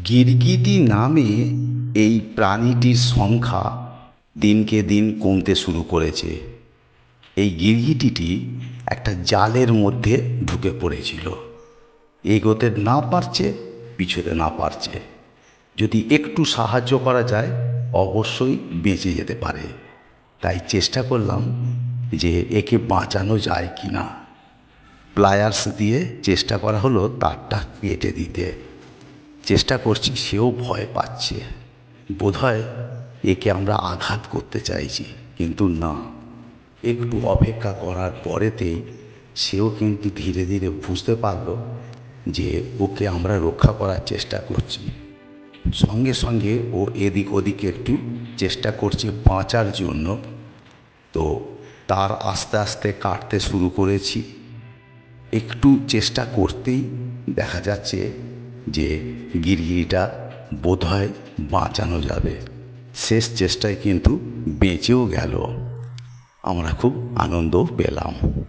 গিরগিটি নামে এই প্রাণীটির সংখ্যা দিনকে দিন কমতে শুরু করেছে। এই গিরগিটিটি একটা জালের মধ্যে ঢুকে পড়েছিল। এগোতে না পারছে, পিছোতে না পারছে। যদি একটু সাহায্য করা যায় অবশ্যই বেঁচে যেতে পারে। তাই চেষ্টা করলাম যে একে বাঁচানো যায় কি না। প্লায়ার্স দিয়ে চেষ্টা করা হলো তারটা কেটে দিতে। চেষ্টা করছি, সেও ভয় পাচ্ছে। বোধহয় একে আমরা আঘাত করতে চাইছি, কিন্তু না। একটু অপেক্ষা করার পরেতেই সেও কিন্তু ধীরে ধীরে বুঝতে পারলো যে ওকে আমরা রক্ষা করার চেষ্টা করছি। সঙ্গে সঙ্গে ও এদিক ওদিক একটু চেষ্টা করছে বাঁচার জন্য। তো তার আস্তে আস্তে কাটতে শুরু করেছি। একটু চেষ্টা করতেই দেখা যাচ্ছে যে গিরগিটিটা বোধহয় বাঁচানো যাবে। শেষ চেষ্টায় কিন্তু বেঁচেও গেল। আমরা খুব আনন্দও পেলাম।